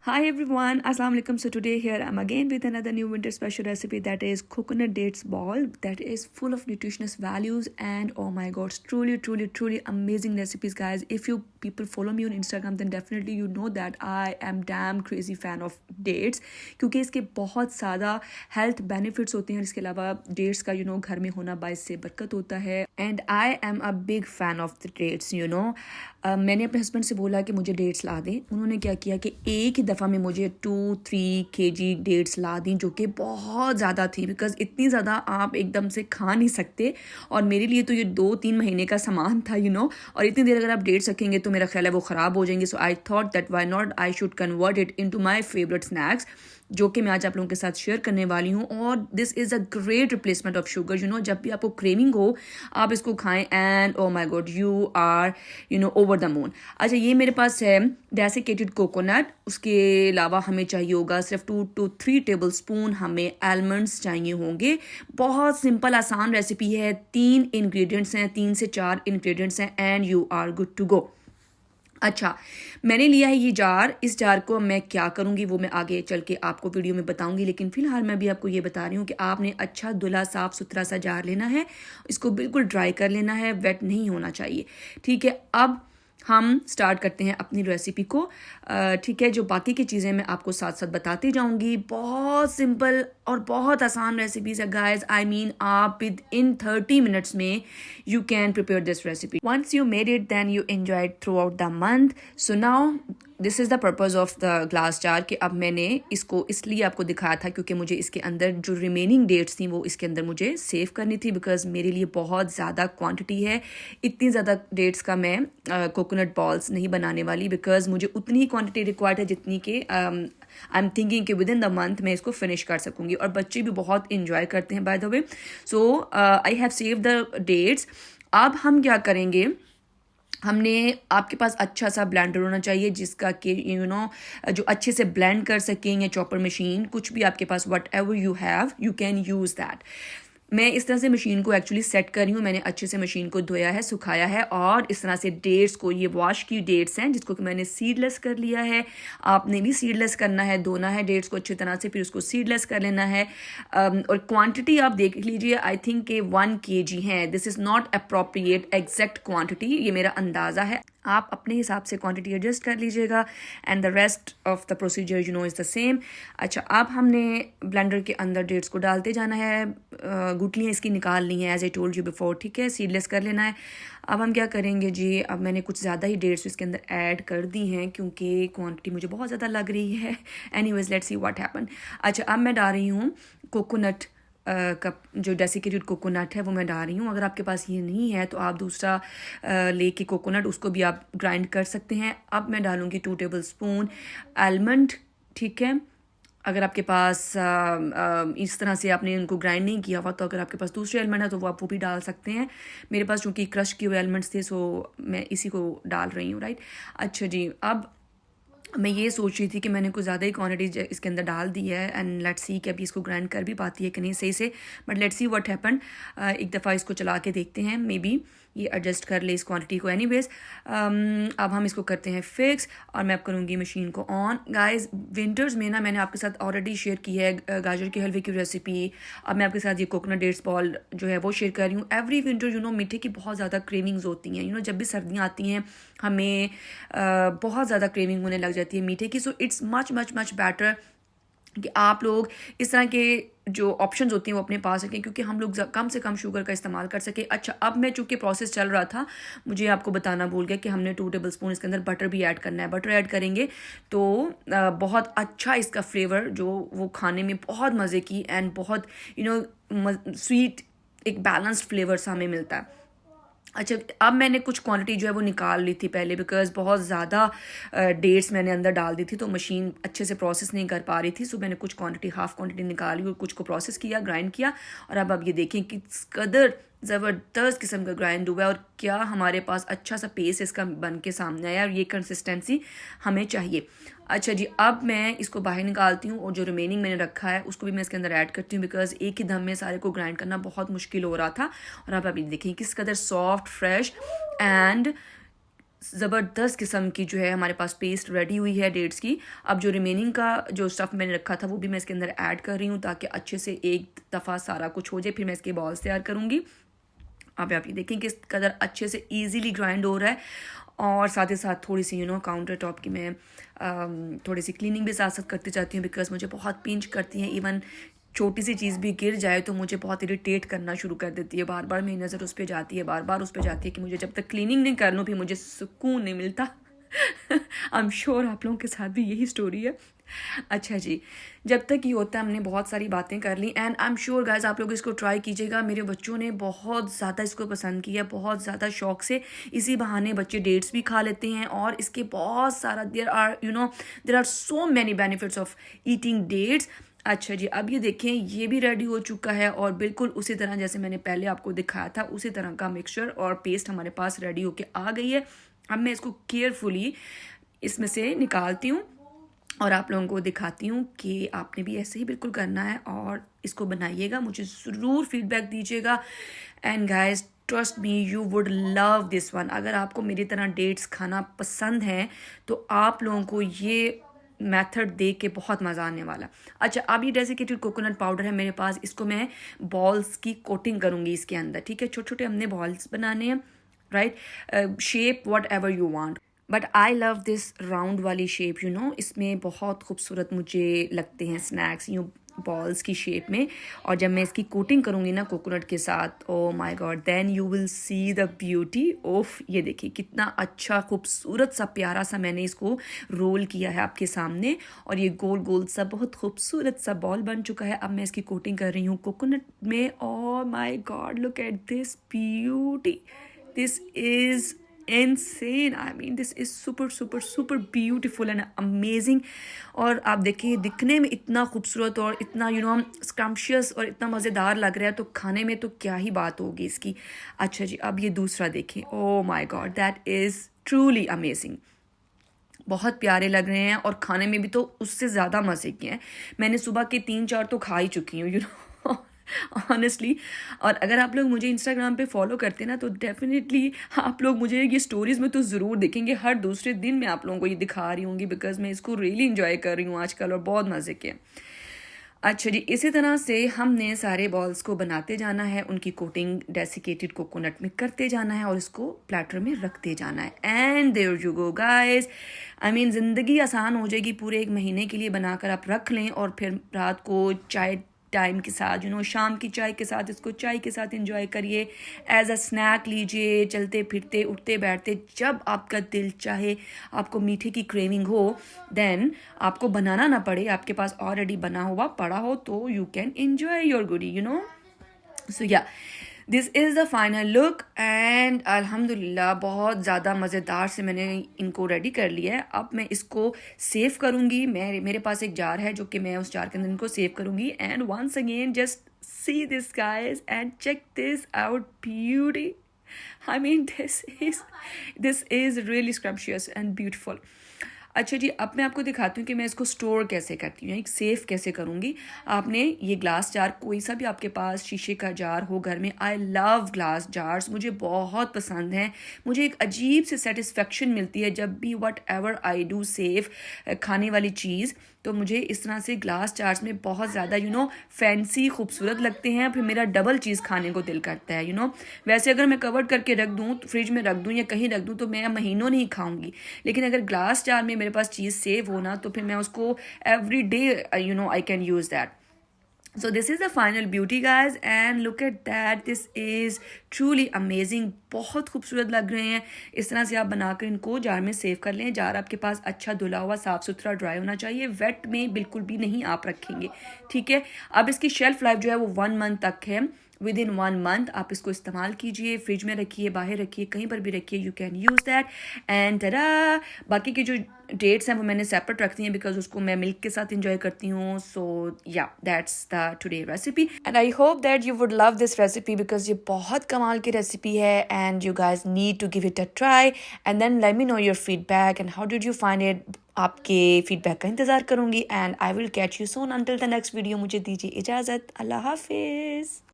Hi everyone, Assalamu alaikum. So today here I'm again with another new winter special recipe that is coconut dates ball that is full of nutritious values and oh my god, it's truly amazing recipes guys. If you people follow me on Instagram then definitely you know that I am damn crazy fan of dates क्योंकि इसके बहुत ज़्यादा health benefits होते हैं और इसके अलावा dates का घर में होना बाइस से बरकत होता है and I am a big fan of the dates मैंने अपने हस्बैंड से बोला कि मुझे डेट्स ला दें. उन्होंने क्या किया कि एक ही दफ़ा में मुझे 2-3 kg डेट्स ला दी जो कि बहुत ज़्यादा थी बिकॉज इतनी ज़्यादा आप एकदम से खा नहीं सकते और मेरे लिए तो ये 2-3 महीने का सामान था और इतनी देर अगर आप डेट्स रखेंगे तो मेरा ख्याल है वो ख़राब हो जाएंगे. So I thought that why not I should convert it into my favourite snacks जो कि मैं आज आप लोगों के साथ शेयर करने वाली हूँ. और this is a great replacement of sugar. जब भी आपको क्रेविंग हो आप इसको खाएं and oh my god you are over the moon. अच्छा, ये मेरे पास है डेसिकेटेड कोकोनट. उसके अलावा हमें चाहिए होगा सिर्फ 2 to 3 टेबल स्पून हमें आलमंड्स चाहिए होंगे. बहुत सिंपल आसान रेसिपी है. 3 इंग्रेडिएंट्स हैं, 3 से 4 इंग्रेडिएंट्स हैं and you are good to go. अच्छा, मैंने लिया है ये जार. इस जार को मैं क्या करूँगी वो मैं आगे चल के आपको वीडियो में बताऊँगी, लेकिन फ़िलहाल मैं भी आपको ये बता रही हूँ कि आपने अच्छा धुला साफ़ सुथरा सा जार लेना है. इसको बिल्कुल ड्राई कर लेना है, वेट नहीं होना चाहिए. ठीक है, अब हम स्टार्ट करते हैं अपनी रेसिपी को. ठीक है, जो बाकी की चीज़ें मैं आपको साथ साथ बताती जाऊंगी. बहुत सिंपल और बहुत आसान रेसिपीज है गाइस. आई मीन आप विद इन 30 मिनट्स में you can prepare this recipe. Once you made it then you enjoy throughout the month. So now this is the purpose of the glass jar कि अब मैंने इसको इसलिए आपको दिखाया था क्योंकि मुझे इसके अंदर जो रिमेनिंग डेट्स थी वो इसके अंदर मुझे सेव करनी थी बिकॉज मेरे लिए बहुत ज़्यादा क्वांटिटी है. इतनी ज़्यादा डेट्स का मैं कोकोनट बॉल्स नहीं बनाने वाली बिकॉज मुझे उतनी ही क्वांटिटी रिक्वायर्ड है जितनी कि आई एम थिंकिंग कि विद इन द मंथ मैं इसको फिनिश कर सकूँगी. और बच्चे भी बहुत इंजॉय करते हैं by the way. So I have save the dates. अब हम क्या करेंगे, हमने आपके पास अच्छा सा ब्लेंडर होना चाहिए जिसका कि जो अच्छे से ब्लेंड कर सकें, या चॉपर मशीन, कुछ भी आपके पास, whatever you have you can use that. मैं इस तरह से मशीन को एक्चुअली सेट कर रही हूँ. मैंने अच्छे से मशीन को धोया है, सुखाया है और इस तरह से डेट्स को, ये वॉश की डेट्स हैं जिसको कि मैंने सीडलेस कर लिया है. आपने भी सीडलेस करना है, धोना है डेट्स को अच्छी तरह से, फिर उसको सीडलेस कर लेना है. और क्वांटिटी आप देख लीजिए, आई थिंक के 1 kg है. This is not appropriate exact quantity, ये मेरा अंदाज़ा है. आप अपने हिसाब से क्वांटिटी एडजस्ट कर लीजिएगा and the rest of the procedure is the same. अच्छा, अब हमने ब्लेंडर के अंदर डेट्स को डालते जाना है. गुठलियाँ इसकी निकालनी है as I told you before. ठीक है, सीडलेस कर लेना है. अब हम क्या करेंगे जी, अब मैंने कुछ ज़्यादा ही डेट्स इसके अंदर ऐड कर दी हैं क्योंकि क्वांटिटी मुझे बहुत ज़्यादा लग रही है. Anyways let's see what happen. अच्छा, अब मैं डाल रही हूँ कोकोनट का जो डेसिकेटेड कोकोनट है वो मैं डाल रही हूँ. अगर आपके पास ये नहीं है तो आप दूसरा लेके कोकोनट उसको भी आप ग्राइंड कर सकते हैं. अब मैं डालूँगी 2 टेबल स्पून आलमंड. ठीक है, अगर आपके पास इस तरह से आपने उनको ग्राइंड नहीं किया हुआ तो अगर आपके पास दूसरे एलिमेंट है तो वो आप वो भी डाल सकते हैं. मेरे पास चूँकि क्रश किए हुए एलिमेंट्स थे सो मैं इसी को डाल रही हूँ. राइट. अच्छा जी, अब मैं ये सोच रही थी कि मैंने कुछ ज़्यादा ही क्वांटिटी इसके अंदर डाल दी है एंड लेट्स सी कि अभी इसको ग्राइंड कर भी पाती है कि नहीं सही से. But let's see what happen. एक दफ़ा इसको चला के देखते हैं, मे बी ये एडजस्ट कर ले इस क्वांटिटी को. एनीवेज अब हम इसको करते हैं फिक्स और मैं अब करूँगी मशीन को ऑन. गाइस, विंटर्स में ना मैंने आपके साथ ऑलरेडी शेयर की है गाजर के हलवे की रेसिपी. अब मैं आपके साथ ये कोकोनट डेट्स बॉल जो है वो शेयर कर रही हूँ. एवरी विंटर मीठे की बहुत ज़्यादा क्रेविंग्स होती हैं. जब भी सर्दियाँ आती हैं हमें बहुत ज़्यादा क्रेविंग होने लग जाती है मीठे की. So it's much much much better कि आप लोग इस तरह के जो ऑप्शंस होती हैं वो अपने पास रखें क्योंकि हम लोग कम से कम शुगर का इस्तेमाल कर सकें. अच्छा, अब मैं चूँकि प्रोसेस चल रहा था मुझे आपको बताना भूल गया कि हमने 2 टेबल स्पून इसके अंदर बटर भी ऐड करना है. बटर ऐड करेंगे तो बहुत अच्छा इसका फ्लेवर जो वो खाने में बहुत मज़े की एंड बहुत स्वीट एक बैलेंस्ड फ्लेवर सा हमें मिलता है. अच्छा, अब मैंने कुछ क्वांटिटी जो है वो निकाल ली थी पहले बिकॉज बहुत ज़्यादा डेट्स मैंने अंदर डाल दी थी तो मशीन अच्छे से प्रोसेस नहीं कर पा रही थी. सो मैंने कुछ क्वांटिटी हाफ क्वांटिटी निकाली और कुछ को प्रोसेस किया, ग्राइंड किया. और अब ये देखें कि कदर ज़बरदस्त किस्म का ग्राइंड हुआ है और क्या हमारे पास अच्छा सा पेस्ट इसका बन के सामने आया और ये कंसिस्टेंसी हमें चाहिए. अच्छा जी, अब मैं इसको बाहर निकालती हूँ और जो रिमेनिंग मैंने रखा है उसको भी मैं इसके अंदर ऐड करती हूँ बिकॉज एक ही दम में सारे को ग्राइंड करना बहुत मुश्किल हो रहा था. और अब अभी देखें किस कदर सॉफ्ट, फ्रेश एंड ज़बरदस्त किस्म की जो है हमारे पास पेस्ट रेडी हुई है डेट्स की। अब जो रिमेनिंग का जो स्टफ़ मैंने रखा था वो भी मैं इसके अंदर ऐड कर रही हूँ ताकि अच्छे से एक दफ़ा सारा कुछ हो जाए। फिर मैं इसके बॉल्स तैयार करूँगी। अब आप ये देखें किस कदर अच्छे से ईजीली ग्राइंड हो रहा है। और साथ ही साथ थोड़ी सी काउंटर टॉप की मैं थोड़ी सी क्लीनिंग भी साथ साथ करती जाती हूँ, बिकॉज मुझे बहुत पिंच करती हैं। इवन छोटी सी चीज़ भी गिर जाए तो मुझे बहुत इरिटेट करना शुरू कर देती है। बार बार मेरी नज़र उस पर जाती है, बार बार उस पर जाती है कि मुझे जब तक क्लीनिंग नहीं कर लूँ फिर मुझे सुकून नहीं मिलता। आई एम श्योर आप लोगों के साथ भी यही स्टोरी है। अच्छा जी, जब तक ये होता है हमने बहुत सारी बातें कर ली and I am sure guys आप लोग इसको ट्राई कीजिएगा। मेरे बच्चों ने बहुत ज़्यादा इसको पसंद किया, बहुत ज़्यादा शौक से। इसी बहाने बच्चे डेट्स भी खा लेते हैं और इसके बहुत सारा there are so many benefits of eating dates. अच्छा जी, अब ये देखें ये भी रेडी हो चुका है और बिल्कुल उसी तरह जैसे मैंने पहले आपको दिखाया था उसी तरह का मिक्सचर और पेस्ट हमारे पास रेडी होके आ गई है। अब मैं इसको केयरफुली इसमें से निकालती हूँ और आप लोगों को दिखाती हूँ कि आपने भी ऐसे ही बिल्कुल करना है और इसको बनाइएगा। मुझे ज़रूर फीडबैक दीजिएगा and guys trust me you would love this one. अगर आपको मेरी तरह डेट्स खाना पसंद है तो आप लोगों को ये मेथड देख के बहुत मज़ा आने वाला। अच्छा, अब ये डेसिकेटेड कोकोनट पाउडर है मेरे पास, इसको मैं बॉल्स की कोटिंग करूँगी इसके अंदर। ठीक है, छोटे छोटे हमने बॉल्स बनाने हैं, right, shape what ever you want, but I love this round वाली शेप। इसमें बहुत खूबसूरत मुझे लगते हैं स्नैक्स यूँ बॉल्स की शेप में। और जब मैं इसकी कोटिंग करूँगी ना कोकोनट के साथ, oh my god, then you will see the beauty of. ये देखिए कितना अच्छा खूबसूरत सा प्यारा सा मैंने इसको रोल किया है आपके सामने और ये गोल गोल सा बहुत खूबसूरत सा बॉल बन चुका है। अब मैं इसकी कोटिंग कर रही हूँ कोकोनट में। ओ my God, look at this beauty, this is insane. I mean this is super beautiful and amazing। और आप देखिए दिखने में इतना खूबसूरत और इतना स्क्रम्पशियस और इतना मज़ेदार लग रहा है, तो खाने में तो क्या ही बात होगी इसकी। अच्छा जी, अब ये दूसरा देखें। Oh my God, that is truly amazing. बहुत प्यारे लग रहे हैं और खाने में भी तो उससे ज़्यादा मज़े के हैं। मैंने सुबह के 3-4 तो खा ही चुकी हूँ ऑनेस्टली। और अगर आप लोग मुझे इंस्टाग्राम पे फॉलो करते हैं ना तो डेफिनेटली आप लोग मुझे ये स्टोरीज़ में तो ज़रूर देखेंगे। हर दूसरे दिन मैं आप लोगों को ये दिखा रही हूँगी बिकॉज मैं इसको रियली इंजॉय कर रही हूँ आजकल और बहुत मज़े के। अच्छा जी, इसी तरह से हमने सारे बॉल्स को बनाते जाना है, उनकी कोटिंग डेसिकेटेड कोकोनट में करते जाना है और इसको प्लेटर में रखते जाना है। And there you go guys, I mean ज़िंदगी आसान हो जाएगी। पूरे 1 महीने के लिए बनाकर आप रख लें और फिर रात को चाय टाइम के साथ शाम की चाय के साथ इसको चाय के साथ एंजॉय करिए, एज अ स्नैक लीजिए, चलते फिरते उठते बैठते जब आपका दिल चाहे, आपको मीठे की क्रेविंग हो, देन आपको बनाना ना पड़े, आपके पास ऑलरेडी बना हुआ पड़ा हो तो यू कैन एंजॉय योर गुडी सो या this is the final look and अल्हम्दुलिल्लाह बहुत ज़्यादा मज़ेदार से मैंने इनको रेडी कर लिया है। अब मैं इसको सेव करूँगी। मेरे पास एक जार है जो कि मैं उस जार के अंदर इनको सेव करूँगी। And once again just see this guys and check this out beauty. I mean this is really scrumptious and beautiful। अच्छा जी, अब मैं आपको दिखाती हूँ कि मैं इसको स्टोर कैसे करती हूँ, एक सेफ कैसे करूँगी। आपने ये ग्लास जार, कोई सा भी आपके पास शीशे का जार हो घर में, आई लव ग्लास जार्स, मुझे बहुत पसंद हैं। मुझे एक अजीब सी सेटिस्फेक्शन मिलती है जब भी what ever I do safe खाने वाली चीज़, तो मुझे इस तरह से ग्लास जार्स में बहुत ज़्यादा फैंसी खूबसूरत लगते हैं। फिर मेरा डबल चीज़ खाने को दिल करता है वैसे अगर मैं कवर करके रख दूँ, फ्रिज में रख दूँ या कहीं रख दूँ तो मैं महीनों नहीं खाऊंगी, लेकिन अगर ग्लास जार में मेरे पास चीज़ सेव होना तो फिर मैं उसको every day I can use that. So this is the final beauty guys and look at that, this is truly amazing। बहुत खूबसूरत लग रहे हैं। इस तरह से आप बनाकर इनको जार में सेव कर लें। जार आपके पास अच्छा धुला हुआ साफ़ सुथरा ड्राई होना चाहिए, वेट में बिल्कुल भी नहीं आप रखेंगे, ठीक है। अब इसकी शेल्फ लाइफ जो है वो 1 मंथ तक है। विद इन 1 मंथ आप इसको इस्तेमाल कीजिए, फ्रिज में रखिए, बाहर रखिए, कहीं पर भी रखिए, you can use that. And तरा बाकी की जो डेट्स हैं वो मैंने सेपरेट रखती हैं बिकॉज उसको मैं मिल्क के साथ इंजॉय करती हूँ। So yeah that's the today recipe and I hope that you would love this recipe because ये बहुत कमाल की रेसिपी है and you guys need to give it a try and then let me know your feedback and how did you find it. आपके feedback का इंतज़ार करूँगी and I will catch you soon. Until the next video मुझे दीजिए इजाज़त। अल्लाह हाफिज़।